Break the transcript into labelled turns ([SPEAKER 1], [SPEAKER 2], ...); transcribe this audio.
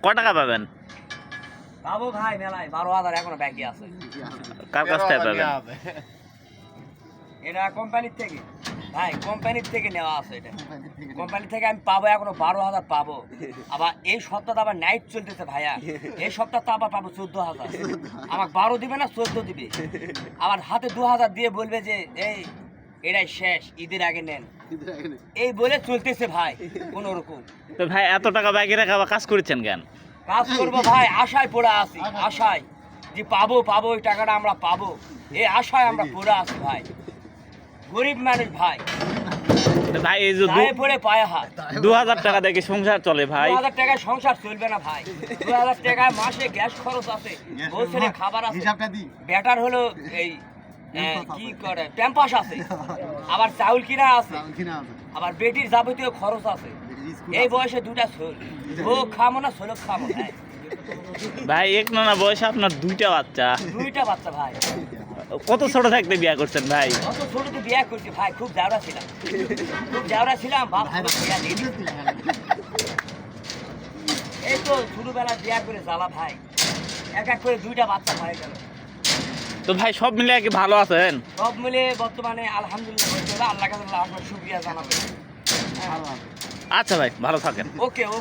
[SPEAKER 1] ক টাকা পাবেন?
[SPEAKER 2] পাবো ভাই মেলায় 12,000 এখনো বাকি আছে।
[SPEAKER 1] কার কাছ থেকে পাবেন?
[SPEAKER 2] এটা কোম্পানির থেকে ভাই, কোম্পানির থেকে নেওয়া আছে। এটা কোম্পানি থেকে আমি পাবো এখনো 12,000 পাবো। আবার এই সপ্তাহে আবার নাইট চলতেছে ভাইয়া, এই সপ্তাহে তো আবার পাবো 14,000। আমাকে 12 দিবে না 14 দিবে, আবার হাতে 2,000 দিয়ে বলবে যে এই এটাই শেষ, ঈদের আগে নেন, এই বলে চলতেছে ভাই কোন রকম।
[SPEAKER 1] তো ভাই এত টাকা বাকি রেখে আবার কাজ করেছেন কেন?
[SPEAKER 2] কাজ করবো ভাই, আশায় পড়ে আছি, আশায় যে পাবো পাবো ওই টাকাটা আমরা পাবো, এই আশায় আমরা পড়ে আছি ভাই। গরিব মানুষ ভাই,
[SPEAKER 1] তো ভাই এই যে
[SPEAKER 2] গায়ে পড়ে পায়ে হাত।
[SPEAKER 1] 2,000 টাকা দেখে সংসার চলে ভাই?
[SPEAKER 2] 2,000 টাকায় সংসার চলবে না ভাই। 2,000 টাকায় মাসে গ্যাস খরচ আছে, বছরে খাবার আছে, ব্যাটার হলো এই কি করে প্যাম্পাস আছে, আবার চাউল কিনা আছে, আবার বেটির যাবতীয় খরচ আছে। এই বয়সে দুটা ছোল, ও খামো না ছোলক খামো ভাই।
[SPEAKER 1] ভাই এক নানা বয়সে আপনার 2টা বাচ্চা,
[SPEAKER 2] 2টা বাচ্চা ভাই।
[SPEAKER 1] কত ছোট থাকতে বিয়ে করছেন ভাই?
[SPEAKER 2] অত ছোটতে বিয়ে করছি ভাই, খুব জাউরা ছিলাম, খুব জাউরা ছিলাম বাপ। এই তো ছোটবেলা বিয়ে করে জ্বালা ভাই, এক এক করে 2টা বাচ্চা হয়ে গেল।
[SPEAKER 1] তো ভাই সব মিলে কি ভালো আছেন?
[SPEAKER 2] সব মিলে বর্তমানে আলহামদুলিল্লাহ, আল্লাহ কাছে শুকরিয়া জানাবেন।
[SPEAKER 1] আচ্ছা ভাই ভালো থাকেন।
[SPEAKER 2] ওকে ওকে।